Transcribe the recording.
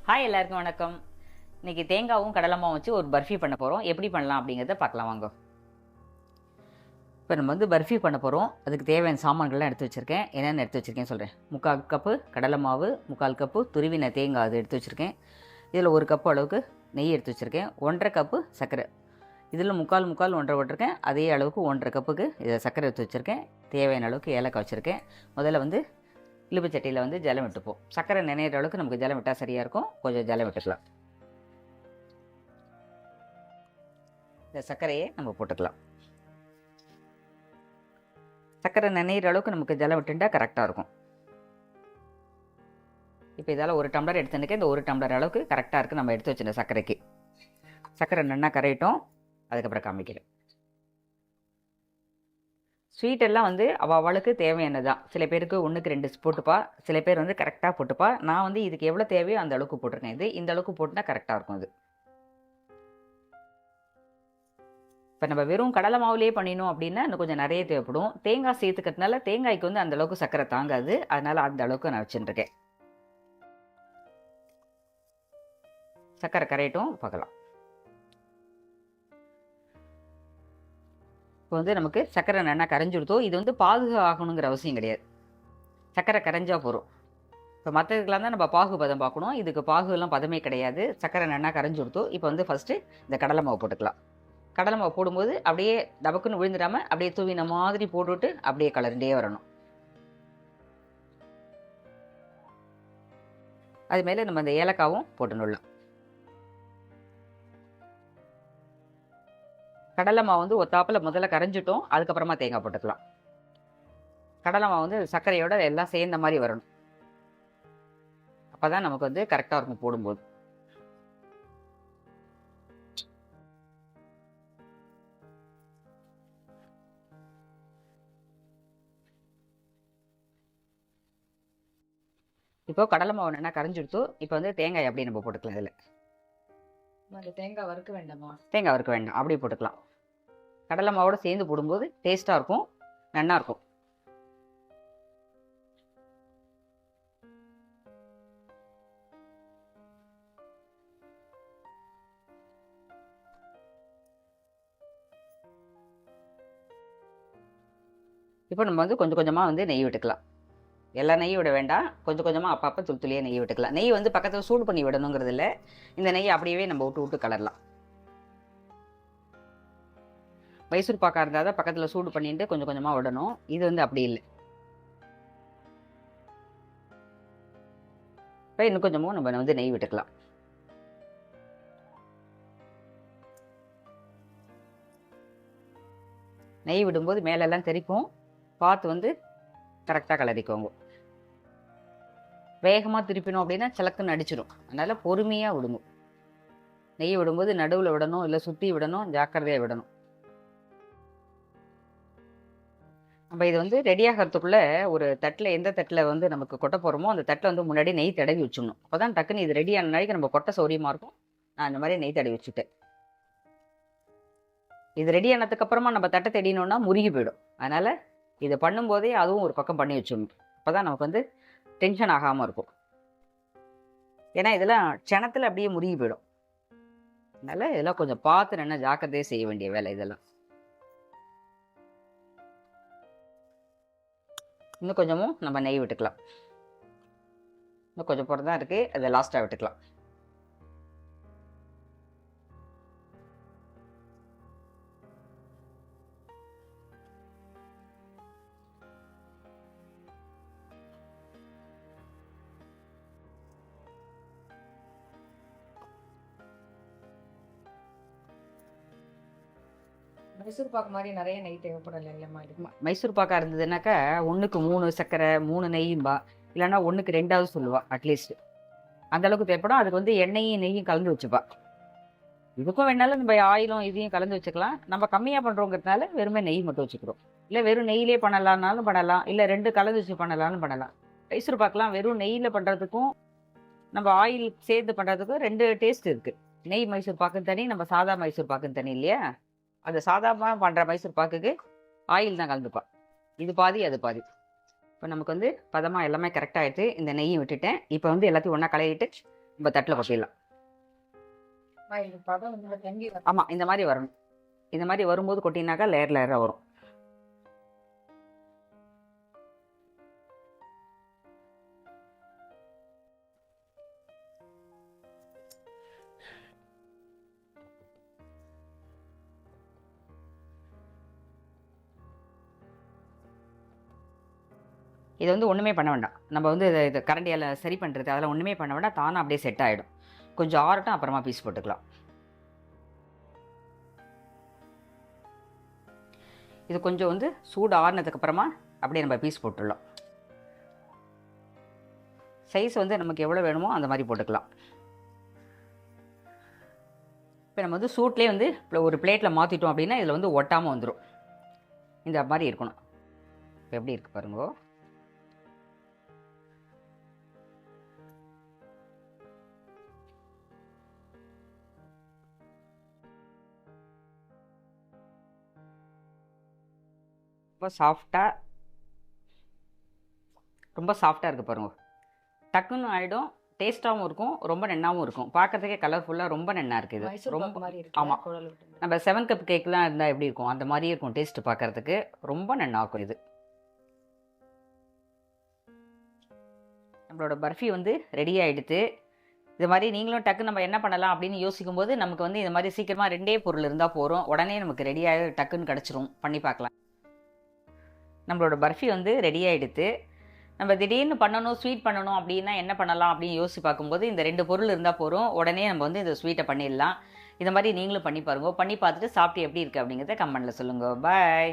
Hi எல்லாருக்கும் வணக்கம். இன்னைக்கு தேங்காவும் கடலமாவும் வச்சு ஒரு பர்ஃபி பண்ண போகிறோம். எப்படி பண்ணலாம் அப்படிங்கிறத பார்க்கலாம் வாங்க. இப்போ நம்ம வந்து பர்ஃபி பண்ண போகிறோம். அதுக்கு தேவையான சாமான்கள்லாம் எடுத்து வச்சுருக்கேன். என்னென்ன எடுத்து வச்சுருக்கேன் சொல்கிறேன். 3/4 கப்பு கடலை மாவு, 3/4 கப்பு துருவின தேங்காய் அது எடுத்து வச்சுருக்கேன். இதில் 1 கப்பு அளவுக்கு நெய் எடுத்து வச்சுருக்கேன். 1.5 கப்பு சர்க்கரை. இதில் 3/4 1.5 விட்டுருக்கேன். அதே அளவுக்கு 1.5 கப்புக்கு இதை சர்க்கரை எடுத்து வச்சுருக்கேன். தேவையான அளவுக்கு ஏலக்காய் வச்சுருக்கேன். முதல்ல வந்து இழுப்பு சட்டியில் வந்து ஜலம் விட்டுப்போம். சர்க்கரை நினைகிற அளவுக்கு நமக்கு ஜலம் விட்டால் சரியாக இருக்கும். கொஞ்சம் ஜலம் விட்டுக்கலாம். இந்த சர்க்கரையை நம்ம போட்டுக்கலாம். சர்க்கரை நினைகிற அளவுக்கு நமக்கு ஜலம் விட்டுட்டா கரெக்டாக இருக்கும். இப்போ இதால் 1 டம்ளர் எடுத்துட்டுக்கேன். இந்த 1 டம்ளர் அளவுக்கு கரெக்டாக இருக்குது. நம்ம எடுத்து வச்சுருந்த சர்க்கரைக்கு சர்க்கரை நல்லா கரையிட்டோம். அதுக்கப்புறம் காமிக்கிறேன். ஸ்வீட் எல்லாம் வந்து அவளுக்கு தேவையானது தான். சில பேருக்கு 1க்கு 2 போட்டுப்பா, சில பேர் வந்து கரெக்டாக போட்டுப்பா. நான் வந்து இதுக்கு எவ்வளோ தேவையோ அந்த அளவுக்கு போட்டிருக்கேன். இது இந்த அளவுக்கு போட்டுனா கரெக்டாக இருக்கும். இது இப்போ நம்ம வெறும் கடலை மாவுலேயே பண்ணினோம் அப்படின்னா இன்னும் கொஞ்சம் நிறைய தேவைப்படும். தேங்காய் சேர்த்துக்கிறதுனால தேங்காய்க்கு வந்து அந்த அளவுக்கு சர்க்கரை தாங்காது. அதனால அந்த அளவுக்கு நான் வச்சுருக்கேன். சர்க்கரை கரையட்டும் பார்க்கலாம். இப்போ வந்து நமக்கு சர்க்கரை நல்லா கரைஞ்சிடுதோ. இது வந்து பாகு ஆகணுங்கிற அவசியம் கிடையாது. சர்க்கரை கரைஞ்சா போகிறோம். இப்போ மற்றதுக்கெலாம் தான் நம்ம பாகு பதம் பார்க்கணும். இதுக்கு பாகுலாம் பதமே கிடையாது. சர்க்கரை நல்லா கரைஞ்சிடுதோ. இப்போ வந்து ஃபஸ்ட்டு இந்த கடலை மாவு போட்டுக்கலாம். கடலை மாவு போடும்போது அப்படியே டபக்குன்னு விழுந்துடாமல் அப்படியே தூவின மாதிரி போட்டுவிட்டு அப்படியே கலர்ண்டே வரணும். அது மேலே நம்ம இந்த ஏலக்காவும் போட்டுடலாம். கடலை மாவு வந்து ஒத்தாப்பில் முதல்ல கரைஞ்சிட்டோம். அதுக்கப்புறமா தேங்காய் போட்டுக்கலாம். கடலை மாவு வந்து சர்க்கரையோட எல்லாம் சேர்ந்த மாதிரி வரணும். அப்போ தான் நமக்கு வந்து கரெக்டாக இருக்கும் போடும்போது. இப்போ கடலை மாவு என்ன கரைஞ்சிடுத்தோ. இப்போ வந்து தேங்காய் அப்படியே நம்ம போட்டுக்கலாம். இதில் தேங்காய் வறுக்க வேண்டாமா? தேங்காய் வறுக்க வேண்டாம், அப்படியே போட்டுக்கலாம். கடலை மாவோட சேர்ந்து போடும்போது டேஸ்ட்டாக இருக்கும், நல்லா இருக்கும். இப்போ நம்ம வந்து கொஞ்சம் கொஞ்சமாக வந்து நெய் விட்டுக்கலாம். எல்லா நெய்யும் விட வேண்டாம். கொஞ்சம் கொஞ்சமாக அப்பப்போ துளியாக நெய் விட்டுக்கலாம். நெய் வந்து பக்கத்தில் சூடு பண்ணி விடணுங்கிறது இல்லை. இந்த நெய் அப்படியே நம்ம விட்டு கலரலாம். மைசூர் பாக்கா இருந்தால் தான் பக்கத்தில் சூடு பண்ணிட்டு கொஞ்சம் கொஞ்சமாக விடணும். இது வந்து அப்படி இல்லை. இப்போ இன்னும் கொஞ்சமும் நம்ம வந்து நெய் விட்டுக்கலாம். நெய் விடும்போது மேலெல்லாம் தெரிக்கும். பார்த்து வந்து கரெக்டாக கலரிக்கோங்க. வேகமாக திருப்பினோம் அப்படின்னா சிலக்குன்னு அடிச்சிடும். அதனால் பொறுமையாக விடுங்க. நெய் விடும்போது நடுவில் விடணும், இல்லை சுற்றி விடணும், ஜாக்கிரதையாக விடணும். நம்ம இது வந்து ரெடியாகிறதுக்குள்ளே ஒரு தட்டில், எந்த தட்டில் வந்து நமக்கு கொட்ட போகிறோமோ அந்த தட்டில் வந்து முன்னாடி நெய் தடவி வச்சுடணும். அப்போ தான் டக்குன்னு இது ரெடியான நாளைக்கு நம்ம கொட்டை சௌரியமாக இருக்கும். நான் இந்த மாதிரி நெய் தடவி வச்சுட்டேன். இது ரெடி ஆனதுக்கப்புறமா நம்ம தட்டை தெடினோன்னா முருகி போயிடும். அதனால் இதை பண்ணும்போதே அதுவும் ஒரு பக்கம் பண்ணி வச்சிடணும். அப்போ தான் நமக்கு வந்து டென்ஷன் ஆகாமல் இருக்கும். ஏன்னா இதெல்லாம் க்ஷணத்தில் அப்படியே முருகி போயிடும். அதனால் இதெல்லாம் கொஞ்சம் பார்த்து நல்லா ஜாக்கிரதையாக செய்ய வேண்டிய வேலை இதெல்லாம். இன்னும் கொஞ்சமும் நம்ம நெய் விட்டுக்கலாம். இன்னும் கொஞ்சம் போகிறது தான் இருக்குது. அதை லாஸ்ட்டாக விட்டுக்கலாம். மைசூர் பாக்கு மாதிரி நிறைய நெய் தேவைப்படல இல்லைம்மா? இது மைசூர் பாக்கா இருந்ததுனாக்கா 1க்கு 3 சர்க்கரை 3 நெய்யும்பா, இல்லைன்னா 1க்கு 2 சொல்லுவா. அட்லீஸ்ட் அந்த அளவுக்கு தேவைப்படும். அதுக்கு வந்து எண்ணெயும் நெய்யும் கலந்து வச்சுப்பா. இதுக்கும் வேணாலும் நம்ம ஆயிலும் இதையும் கலந்து வச்சுக்கலாம். நம்ம கம்மியாக பண்ணுறோங்கிறதுனால வெறுமே நெய் மட்டும் வச்சுக்கிறோம். இல்லை வெறும் நெய்யிலே பண்ணலான்னாலும் பண்ணலாம், இல்லை 2 கலந்து வச்சு பண்ணலாம்னு பண்ணலாம். மைசூர் பாக்கெலாம் வெறும் நெய்யில் பண்ணுறதுக்கும் நம்ம ஆயில் சேர்த்து பண்ணுறதுக்கும் 2 டேஸ்ட் இருக்குது. நெய் மைசூர் பாக்குன்னு தனி, நம்ம சாதா மைசூர் பாக்குன்னு தனி இல்லையா? அந்த சாதாரணமாக பண்ணுற மைசூர் பாக்குக்கு ஆயில் தான் கலந்துப்பா. இது பாதி அது பாதி. இப்போ நமக்கு வந்து பதமாக எல்லாமே கரெக்டாக ஆகிடுது. இந்த நெய்யும் விட்டுட்டேன். இப்போ வந்து எல்லாத்தையும் ஒன்றா கலரிட்டு நம்ம தட்டில் கொட்டிடலாம். அம்மா, இது பதம் வந்து தங்கி வரும். ஆமாம், இந்த மாதிரி வரணும். இந்த மாதிரி வரும்போது கொட்டினாக்கா லேயர் லேயராக வரும். இதை வந்து ஒன்றுமே பண்ண வேண்டாம். நம்ம வந்து இதை கரண்டியால் சரி பண்ணுறது அதெல்லாம் ஒன்றுமே பண்ண வேண்டாம். தானாக அப்படியே செட் ஆகிடும். கொஞ்சம் ஆறட்டும், அப்புறமா பீஸ் போட்டுக்கலாம். இது கொஞ்சம் வந்து சூடு ஆறுனதுக்கப்புறமா அப்படியே நம்ம பீஸ் போட்டுடலாம். சைஸ் வந்து நமக்கு எவ்வளோ வேணுமோ அந்த மாதிரி போட்டுக்கலாம். இப்போ நம்ம வந்து சூட்லேயே வந்து ஒரு பிளேட்டில் மாற்றிட்டோம் அப்படின்னா இதில் வந்து ஒட்டாமல் வந்துடும். இந்த மாதிரி இருக்கணும். இப்போ எப்படி இருக்குது பாருங்கோ. ரொம்ப சாஃப்டாக இருக்குது பாருங்க. டக்குன்னு ஆகிடும். டேஸ்ட்டாகவும் இருக்கும், ரொம்ப நன்னாவும் இருக்கும். பார்க்கறதுக்கே கலர்ஃபுல்லாக ரொம்ப நன்னா இருக்குது. மைசூர் ரொம்ப பாக்கு மாதிரி இருக்கு. ஆமா. குழல் விட்டு. நம்ம 7 கப் கேக்லாம் இருந்தால் எப்படி இருக்கும் அந்த மாதிரியே இருக்கும். டேஸ்ட் பார்க்கறதுக்கு ரொம்ப நன்னா இருக்கும். இது நம்மளோட பர்ஃபி வந்து ரெடி ஆகிடுது. இது மாதிரி நீங்களும் டக்கு நம்ம என்ன பண்ணலாம் அப்படின்னு யோசிக்கும் போது நமக்கு வந்து இந்த மாதிரி சீக்கிரமாக 2 பொருள் இருந்தால் போகிறோம். உடனே நமக்கு ரெடியாக டக்குன்னு கிடச்சிரும். பண்ணி பார்க்கலாம். நம்மளோட பர்ஃபி வந்து ரெடி ஆகிடுது. நம்ம திடீர்னு பண்ணணும், ஸ்வீட் பண்ணணும் அப்படின்னா என்ன பண்ணலாம் அப்படின்னு யோசிச்சு பார்க்கும்போது இந்த 2 பொருள் இருந்தால் போகிறோம். உடனே நம்ம வந்து இந்த ஸ்வீட்டை பண்ணிடலாம். இந்த மாதிரி நீங்களும் பண்ணி பாருங்க. பண்ணி பார்த்துட்டு சாப்பிட்டு எப்படி இருக்குது அப்படிங்கிறத கமெண்ட்டில் சொல்லுங்கள். பாய்.